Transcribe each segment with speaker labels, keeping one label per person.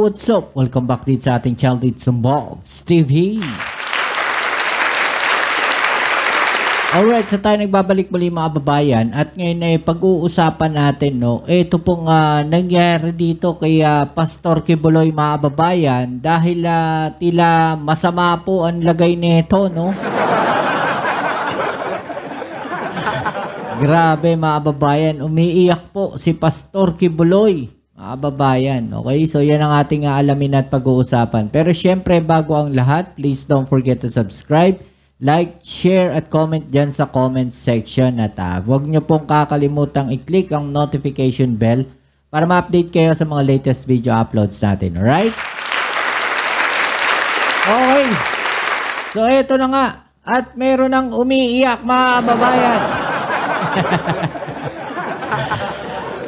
Speaker 1: what's up? Welcome back dito sa ating channel dito sa Steve He. Alright, so tayo nagbabalik muli mga babayan at ngayon ay pag-uusapan natin, no, ito pong nangyari dito kay Pastor Kibuloy mga babayan dahil tila masama po ang lagay nito, no. Grabe mga babayan, umiiyak po si Pastor Kibuloy mga babayan. Okay, so yan ang ating alamin at pag-uusapan. Pero syempre bago ang lahat, please don't forget to subscribe, like, share at comment dyan sa comment section. At huwag nyo pong kakalimutang i-click ang notification bell para ma-update kayo sa mga latest video uploads natin. Alright? Okay. So eto na nga. At meron ng umiiyak mga babayan.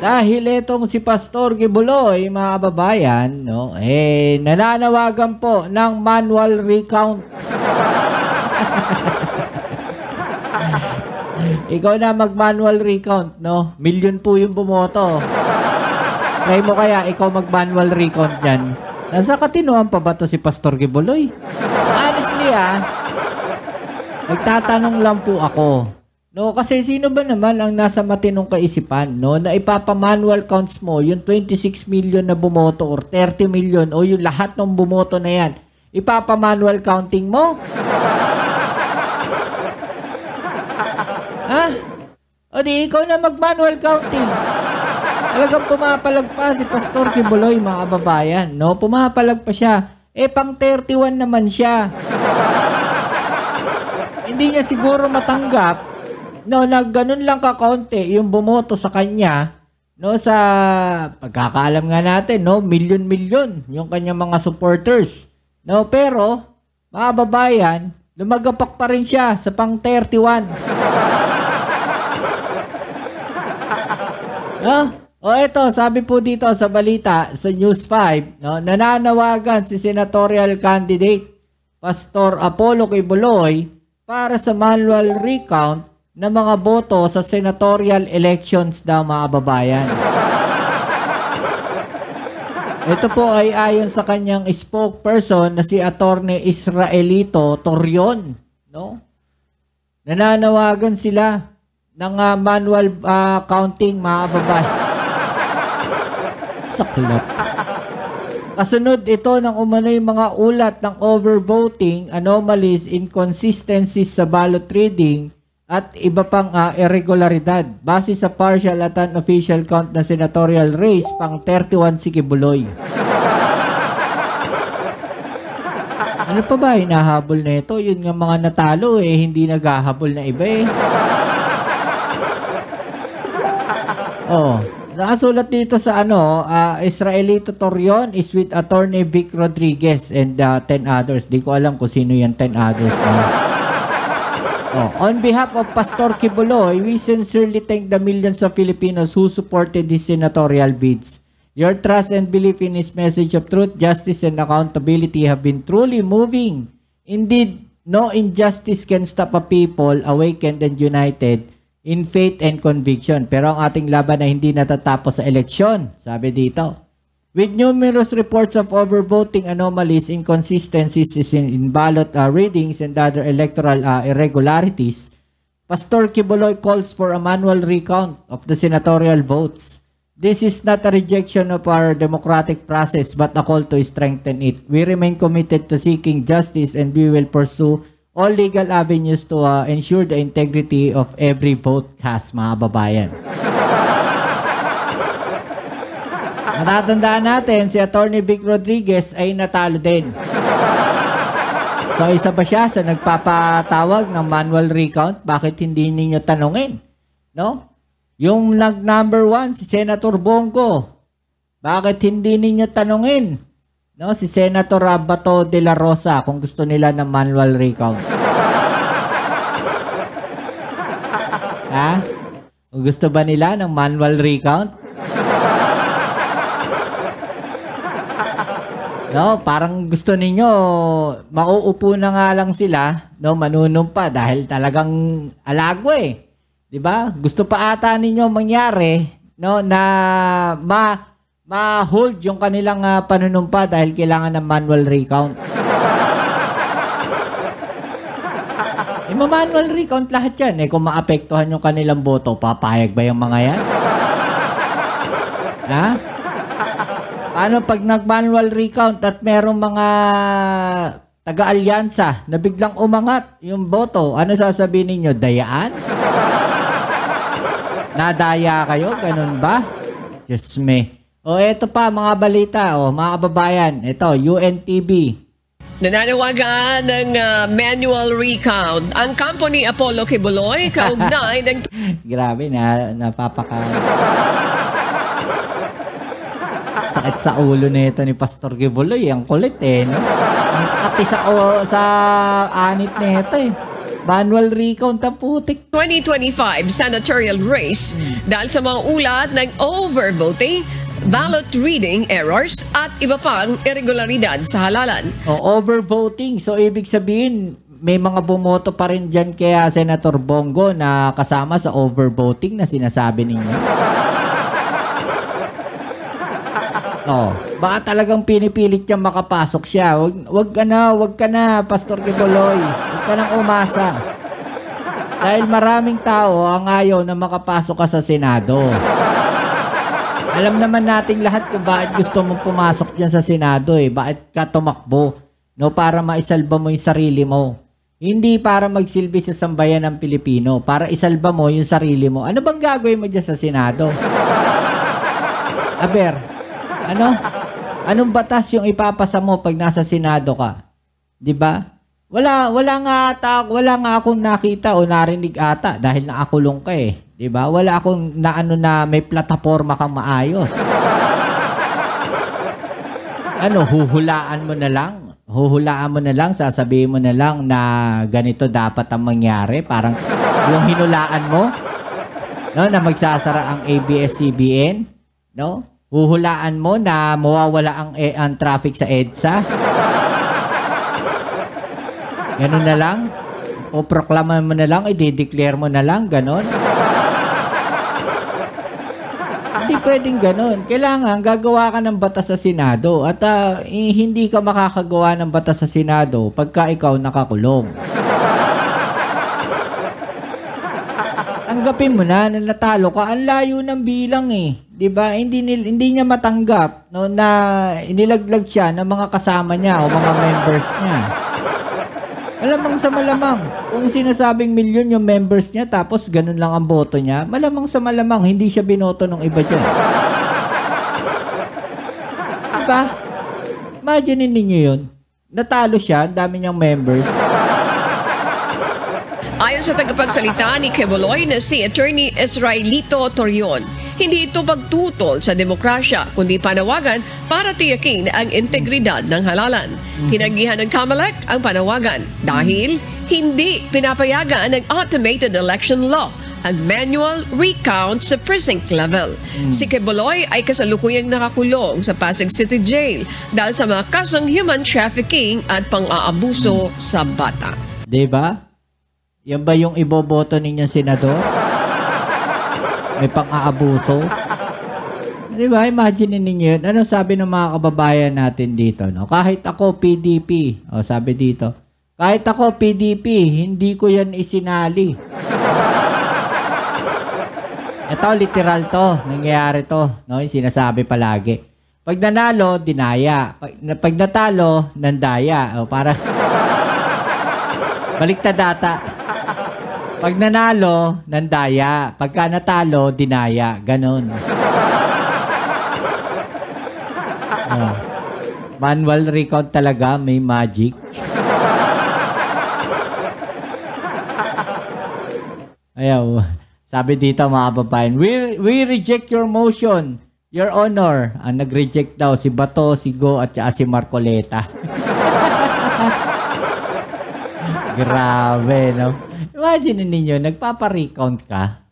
Speaker 1: Dahil itong si Pastor Kibuloy mga babayan, no, nananawagan po ng manual recount. Ikaw na mag-manual recount, no? Million po yung bumoto. Try mo kaya ikaw mag-manual recount yan. Nasa katinuan pa ba to si Pastor Kibuloy? Honestly nagtatanong lang po ako. No, kasi sino ba naman ang nasa matinong kaisipan, no, na ipapa-manual counts mo yung 26 million na bumoto or 30 million o yung lahat ng bumoto na yan, ipapa-manual counting mo? Ha? O di ikaw na mag-manual counting. Talagang pumapalag pa si Pastor Kibuloy mga kababayan, no? Pumapalag pa siya. Pang 31 naman siya. Hindi niya siguro matanggap, no, na ganun lang kakaunti yung bumoto sa kanya, no, sa pagkakaalam nga natin, no, milyon-milyon yung kanyang mga supporters, no, pero mga babayan, lumagapak pa rin siya sa pang 31. No? O eto, sabi po dito sa balita sa News 5, no, nananawagan si senatorial candidate Pastor Apollo Kibuloy para sa manual recount na mga boto sa senatorial elections daw mga babayan. Ito po ay ayon sa kanyang spokesperson na si Attorney Israelito Torion, no? Nananawagan sila ng manual counting mga babayan. Saklap. Kasunod ito ng umano'y mga ulat ng overvoting, anomalies, inconsistencies sa ballot reading at iba pang irregularidad base sa partial at unofficial count na senatorial race pang 31 si Kibuloy. Ano pa ba hinahabol na ito? Yun nga mga natalo hindi naghahabol na iba nakasulat dito sa Israelito Torion is with Attorney Vic Rodriguez and 10 others. Di ko alam kung sino yung 10 others na. On behalf of Pastor Kibuloy, we sincerely thank the millions of Filipinos who supported his senatorial bids. Your trust and belief in his message of truth, justice, and accountability have been truly moving. Indeed, no injustice can stop a people awakened and united in faith and conviction. Pero ang ating laban ay hindi natatapos sa eleksyon, sabi dito. With numerous reports of overvoting anomalies, inconsistencies in ballot readings and other electoral irregularities, Pastor Kibuloy calls for a manual recount of the senatorial votes. This is not a rejection of our democratic process but a call to strengthen it. We remain committed to seeking justice and we will pursue all legal avenues to ensure the integrity of every vote cast, mga babayan. Matatandaan natin, si Attorney Vic Rodriguez ay natalo din. So, isa ba siya sa nagpapatawag ng manual recount? Bakit hindi ninyo tanungin? No? Yung number 1, si Senator Bongo. Bakit hindi ninyo tanungin? No? Si Senator Bato de la Rosa kung gusto nila ng manual recount. Ha? Kung gusto ba nila ng manual recount? No, parang gusto ninyo mauupo na nga lang sila, no, manunumpa dahil talagang alago 'Di ba? Gusto pa ata ninyo mangyari, no, na ma-hold yung kanilang panunumpa dahil kailangan ng manual recount. Manual recount lahat yan. Kung maapektuhan yung kanilang boto, papayag ba yung mga yan? Ha? Paano pag nag-manual recount at merong mga taga-alyansa na biglang umangat yung boto? Ano sasabihin ninyo? Dayaan? Nadaya kayo? Ganun ba? Diyos me. Eto pa mga balita. Mga kababayan. Ito, UNTV.
Speaker 2: Nananawagan ng manual recount ang kampo ni Apollo Kibuloy kaugnay ng...
Speaker 1: Grabe na, napapaka... Sakit sa ulo nito ni Pastor Kibuloy. Ang kulit no? Ang kati sa anit nito Manual recount ang putik.
Speaker 2: 2025 senatorial race dahil sa mga ulat ng overvoting, ballot reading errors at iba pang irregularidad sa halalan.
Speaker 1: Overvoting. So, ibig sabihin, may mga bumoto pa rin dyan kaya Senator Bongo na kasama sa overvoting na sinasabi ninyo. Baka talagang pinipilit niya makapasok siya. Wag ka na, Pastor Kibuloy. Wag ka nang umasa. Dahil maraming tao ang ayaw na makapasok ka sa Senado. Alam naman nating lahat kung bakit gusto mong pumasok dyan sa Senado Bakit ka tumakbo? Para maisalba mo yung sarili mo. Hindi para magsilbi sa sambayan ng Pilipino. Para isalba mo yung sarili mo. Ano bang gagawin mo dyan sa Senado? Aber, anong batas yung ipapasa mo pag nasa Senado ka? 'Di ba? Wala nga akong nakita o narinig ata dahil nakakulong ka 'di ba? Wala akong na may plataforma kang maayos. Huhulaan mo na lang, sasabihin mo na lang na ganito dapat ang mangyari, parang yung hinulaan mo na magsasara ang ABS-CBN, Huhulaan mo na mawawala ang traffic sa EDSA. Ganun na lang. Proklama mo na lang, i-declare mo na lang, ganon. Hindi pwedeng ganon. Kailangan gagawa ka ng batas sa Senado at hindi ka makakagawa ng batas sa Senado pagka ikaw nakakulong. Tanggapin mo na natalo ka. Ang layo ng bilang 'di ba? Hindi niya matanggap na inilaglag siya ng mga kasama niya o mga members niya. Malamang sa malamang, kung sinasabing milyon yung members niya tapos ganun lang ang boto niya, malamang sa malamang hindi siya binoto ng iba dyan. Diba? Imagine ninyo yun. Natalo siya, ang dami niyang members.
Speaker 2: Ayon sa tagapagsalita ni Kibuloy na si Attorney Israelito Torion, hindi ito pagtutol sa demokrasya, kundi panawagan para tiyakin ang integridad ng halalan. Tinanggihan ng COMELEC ang panawagan dahil hindi pinapayagan ng automated election law ang manual recount sa precinct level. Si Kibuloy ay kasalukuyang nakakulong sa Pasig City Jail dahil sa mga kasong human trafficking at pang-aabuso sa bata.
Speaker 1: Diba? Yan ba yung iboboto ninyong senador? May pang-aabuso? Diba? Imagine ninyo yun. Ano sabi ng mga kababayan natin dito? Kahit ako PDP. Sabi dito. Kahit ako PDP, hindi ko yan isinali. Ito, literal to. Nangyayari to. Yung sinasabi palagi. Pag nanalo, dinaya. Pag natalo, nandaya. Para baliktad data. Pag nanalo, nandaya. Pagka natalo, dinaya. Ganon. Manual recount talaga. May magic. Ayaw. Sabi dito mga kababayan, we reject your motion, Your Honor. Ang nag-reject daw si Bato, si Go, at si Marcoleta. Grabe, no? Imagine ninyo, nagpapa-recount ka.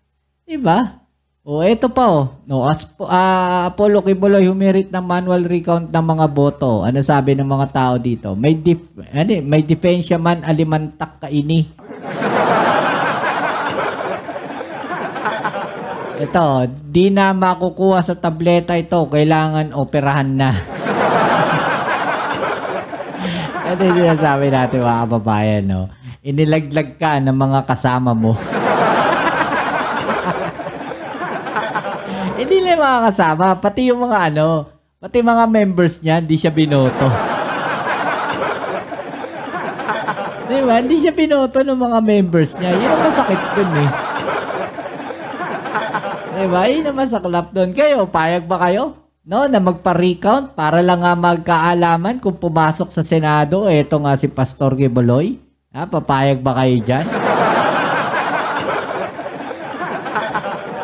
Speaker 1: Diba? Eto pa, No, Apollo Kibuloy humirit ng manual recount ng mga boto. Ano sabi ng mga tao dito? May defensya man alimantak ka ini. Ito, di na makukuha sa tableta ito. Kailangan operahan na. Ito yung sinasabi natin mga kababayan, no? Inilaglag ka ng mga kasama mo. Hindi lang yung mga kasama, pati yung mga pati mga members niya, hindi siya binoto. Diba? Hindi siya binoto ng mga members niya. Yun ang masakit dun eh. Diba? Yun ang masaklap dun. Kayo, payag ba kayo? No, na magpa-recount para lang nga magkaalaman kung pumasok sa Senado. Eto nga si Pastor Quiboloy. Papayag ba kayo dyan?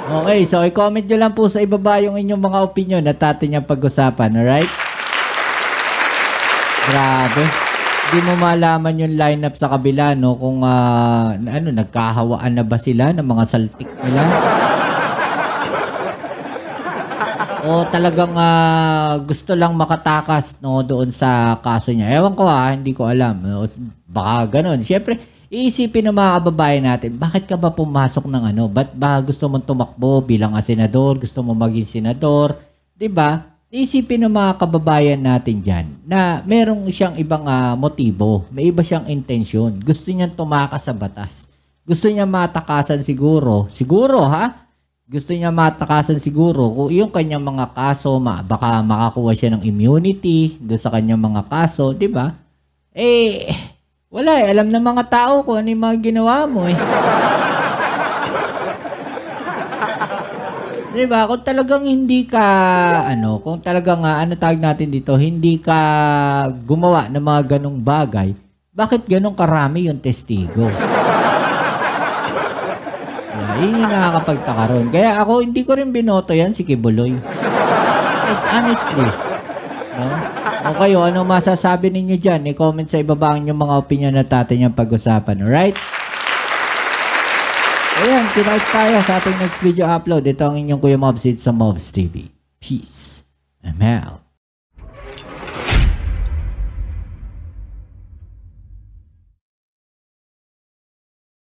Speaker 1: Okay, so i-comment nyo lang po sa ibaba yung inyong mga opinion at atin yung pag-usapan, alright? Grabe. Hindi mo malaman yung lineup sa kabila, no? Kung nagkahawaan na ba sila ng mga saltik nila? O talagang gusto lang makatakas, no, doon sa kaso niya. Ewan ko hindi ko alam. No? Baka ganun. Siyempre, iisipin ng mga kababayan natin, bakit ka ba pumasok ng Ba't ba gusto mong tumakbo bilang senador? Gusto mo maging senador? 'Di ba? Iisipin ng mga kababayan natin dyan na merong siyang ibang motibo. May iba siyang intensyon. Gusto niyang tumakas sa batas. Gusto niya matakasan siguro. Siguro Gusto niya matakasan siguro kung yung kanyang mga kaso, baka makakuha siya ng immunity doon sa kanyang mga kaso, 'di ba? Wala alam ng mga tao kung ano yung mga ginawa mo eh. 'Di ba? Kung talagang hindi ka kung talagang tawag natin dito, hindi ka gumawa ng mga ganong bagay, bakit ganong karami yung testigo? Yun yung nakakapagtaka ron. Kaya ako, hindi ko rin binoto yan si Quiboloy. Yes, honestly. No? O kayo, ano masasabi ninyo dyan? I-comment sa ibaba ang inyong mga opinion at atin yung pag-usapan. Alright? Ayan, kinites tayo sa ating next video upload. Ito ang inyong Kuya Mobs sa Mobs TV. Peace. I'm out.